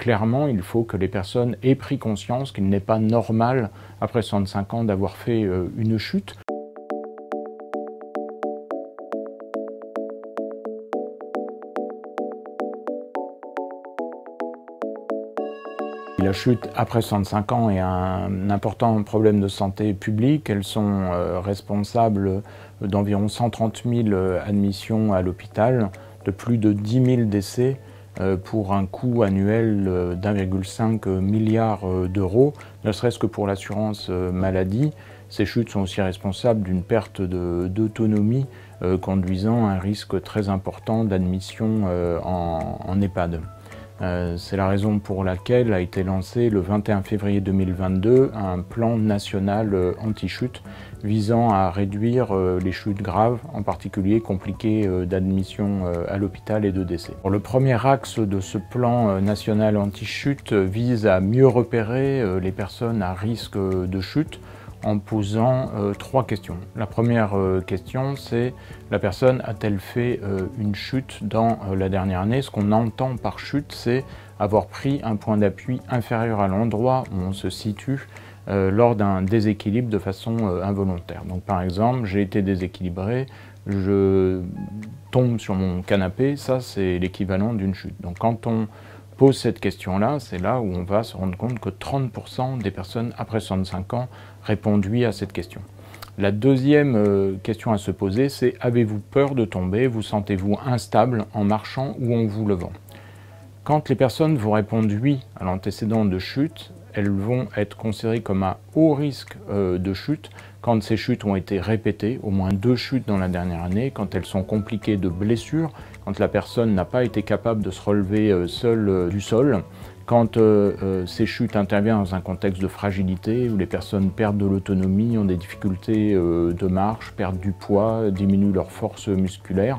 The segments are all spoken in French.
clairement, il faut que les personnes aient pris conscience qu'il n'est pas normal, après 65 ans, d'avoir fait une chute. La chute après 65 ans est un important problème de santé publique. Elles sont responsables d'environ 130 000 admissions à l'hôpital, de plus de 10 000 décès pour un coût annuel d'1,5 milliard d'euros, ne serait-ce que pour l'assurance maladie. Ces chutes sont aussi responsables d'une perte d'autonomie conduisant à un risque très important d'admission en EHPAD. C'est la raison pour laquelle a été lancé le 21 février 2022 un plan national anti-chute visant à réduire les chutes graves, en particulier compliquées d'admission à l'hôpital et de décès. Le premier axe de ce plan national anti-chute vise à mieux repérer les personnes à risque de chute en posant 3 questions. La première question, c'est: la personne a-t-elle fait une chute dans la dernière année? Ce qu'on entend par chute, c'est avoir pris un point d'appui inférieur à l'endroit où on se situe lors d'un déséquilibre de façon involontaire. Donc par exemple, j'ai été déséquilibré, je tombe sur mon canapé, ça c'est l'équivalent d'une chute. Donc quand on pose cette question-là, c'est là où on va se rendre compte que 30% des personnes après 65 ans répondent oui à cette question. La deuxième question à se poser, c'est: avez-vous peur de tomber? Vous sentez-vous instable en marchant ou en vous levant? Quand les personnes vont répondre oui à l'antécédent de chute, elles vont être considérées comme à haut risque de chute quand ces chutes ont été répétées, au moins 2 chutes dans la dernière année, quand elles sont compliquées de blessures, quand la personne n'a pas été capable de se relever seule du sol, quand ces chutes interviennent dans un contexte de fragilité où les personnes perdent de l'autonomie, ont des difficultés de marche, perdent du poids, diminuent leur force musculaire.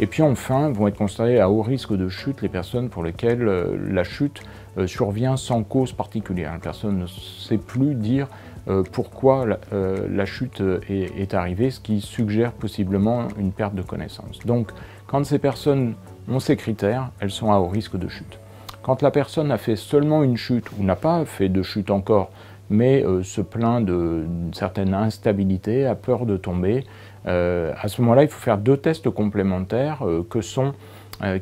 Et puis enfin, vont être considérées à haut risque de chute les personnes pour lesquelles la chute survient sans cause particulière. La personne ne sait plus dire pourquoi la chute est arrivée, ce qui suggère possiblement une perte de connaissance. Donc, quand ces personnes ont ces critères, elles sont à haut risque de chute. Quand la personne a fait seulement une chute, ou n'a pas fait de chute encore, mais se plaint d'une certaine instabilité, a peur de tomber, à ce moment-là, il faut faire 2 tests complémentaires que sont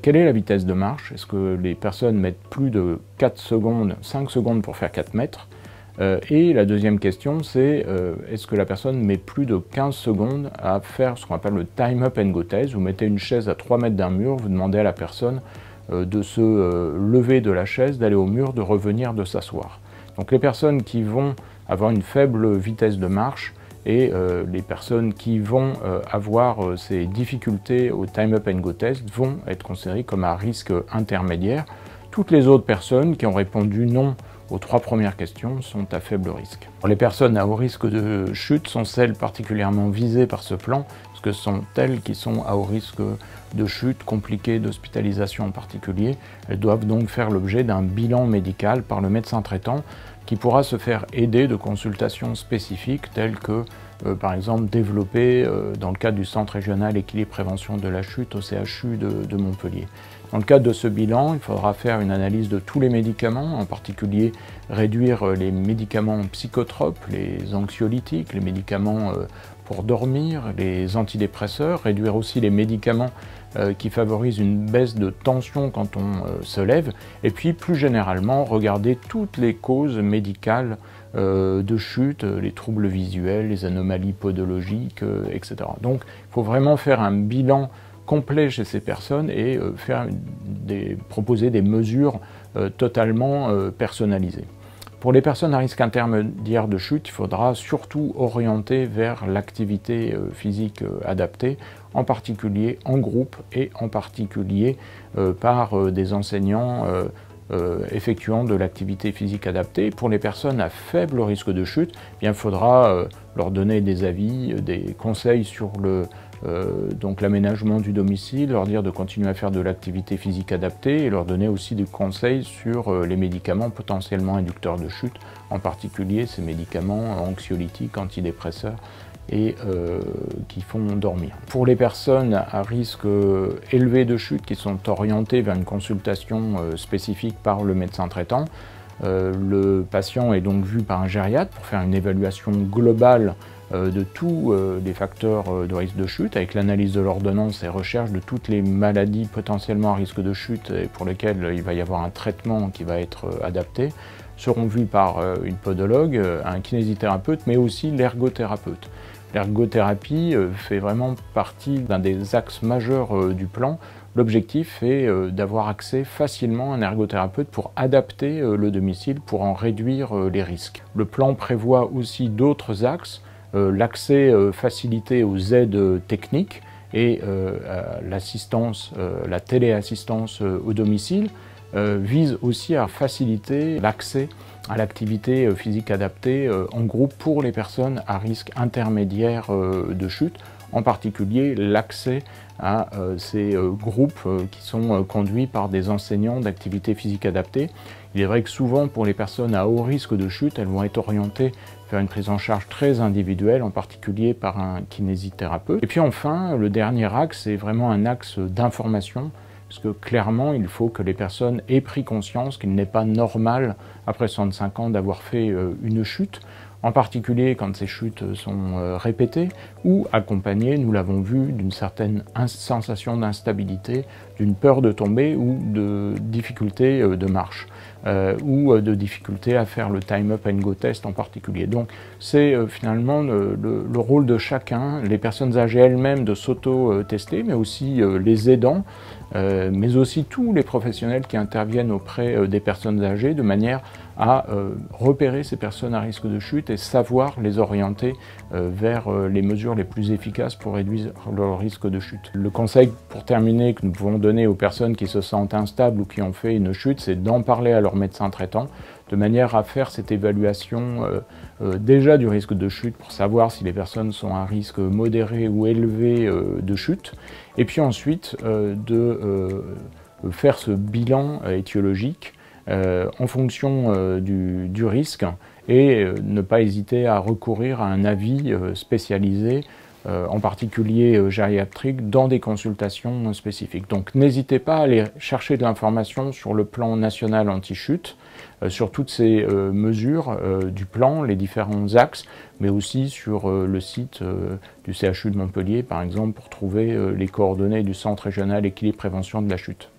quelle est la vitesse de marche? Est-ce que les personnes mettent plus de 4 secondes, 5 secondes pour faire 4 mètres? Et la deuxième question, c'est est-ce que la personne met plus de 15 secondes à faire ce qu'on appelle le time up and go test? Vous mettez une chaise à 3 mètres d'un mur, vous demandez à la personne de se lever de la chaise, d'aller au mur, de revenir, de s'asseoir. Donc les personnes qui vont avoir une faible vitesse de marche et les personnes qui vont avoir ces difficultés au time up and go test vont être considérées comme à risque intermédiaire. Toutes les autres personnes qui ont répondu non aux 3 premières questions sont à faible risque. Les personnes à haut risque de chute sont celles particulièrement visées par ce plan, parce que ce sont elles qui sont à haut risque de chute, compliquées d'hospitalisation en particulier. Elles doivent donc faire l'objet d'un bilan médical par le médecin traitant qui pourra se faire aider de consultations spécifiques telles que, par exemple, développées dans le cadre du Centre régional équilibre prévention de la chute au CHU de Montpellier. Dans le cadre de ce bilan, il faudra faire une analyse de tous les médicaments, en particulier réduire les médicaments psychotropes, les anxiolytiques, les médicaments pour dormir, les antidépresseurs, réduire aussi les médicaments qui favorisent une baisse de tension quand on se lève, et puis plus généralement regarder toutes les causes médicales de chute, les troubles visuels, les anomalies podologiques, etc. Donc il faut vraiment faire un bilan complet chez ces personnes et proposer des mesures totalement personnalisées. Pour les personnes à risque intermédiaire de chute, il faudra surtout orienter vers l'activité physique adaptée, en particulier en groupe et en particulier par des enseignants effectuant de l'activité physique adaptée. Pour les personnes à faible risque de chute, eh bien, il faudra leur donner des avis, des conseils sur donc l'aménagement du domicile, leur dire de continuer à faire de l'activité physique adaptée et leur donner aussi des conseils sur les médicaments potentiellement inducteurs de chute, en particulier ces médicaments anxiolytiques, antidépresseurs, et qui font dormir. Pour les personnes à risque élevé de chute qui sont orientées vers une consultation spécifique par le médecin traitant, le patient est donc vu par un gériatre pour faire une évaluation globale de tous les facteurs de risque de chute, avec l'analyse de l'ordonnance et recherche de toutes les maladies potentiellement à risque de chute et pour lesquelles il va y avoir un traitement qui va être adapté, seront vus par une podologue, un kinésithérapeute, mais aussi l'ergothérapeute. L'ergothérapie fait vraiment partie d'un des axes majeurs du plan. L'objectif est d'avoir accès facilement à un ergothérapeute pour adapter le domicile, pour en réduire les risques. Le plan prévoit aussi d'autres axes, l'accès facilité aux aides techniques et l'assistance, la téléassistance au domicile, vise aussi à faciliter l'accès à l'activité physique adaptée en groupe pour les personnes à risque intermédiaire de chute, en particulier l'accès à ces groupes qui sont conduits par des enseignants d'activité physique adaptée. Il est vrai que souvent pour les personnes à haut risque de chute, elles vont être orientées vers une prise en charge très individuelle, en particulier par un kinésithérapeute. Et puis enfin, le dernier axe est vraiment un axe d'information, parce que clairement, il faut que les personnes aient pris conscience qu'il n'est pas normal, après 65 ans, d'avoir fait une chute, en particulier quand ces chutes sont répétées ou accompagnées, nous l'avons vu, d'une certaine sensation d'instabilité, d'une peur de tomber ou de difficulté de marche, ou de difficulté à faire le time up and go test en particulier. Donc c'est finalement le rôle de chacun, les personnes âgées elles-mêmes de s'auto-tester, mais aussi les aidants, mais aussi tous les professionnels qui interviennent auprès des personnes âgées de manière à repérer ces personnes à risque de chute et savoir les orienter vers les mesures les plus efficaces pour réduire leur risque de chute. Le conseil, pour terminer, que nous pouvons donner aux personnes qui se sentent instables ou qui ont fait une chute, c'est d'en parler à leur médecin traitant, de manière à faire cette évaluation déjà du risque de chute pour savoir si les personnes sont à risque modéré ou élevé de chute, et puis ensuite de faire ce bilan étiologique en fonction du risque et ne pas hésiter à recourir à un avis spécialisé, en particulier gériatrique, dans des consultations spécifiques. Donc n'hésitez pas à aller chercher de l'information sur le plan national anti-chute, sur toutes ces mesures du plan, les différents axes, mais aussi sur le site du CHU de Montpellier, par exemple, pour trouver les coordonnées du Centre régional équilibre prévention de la chute.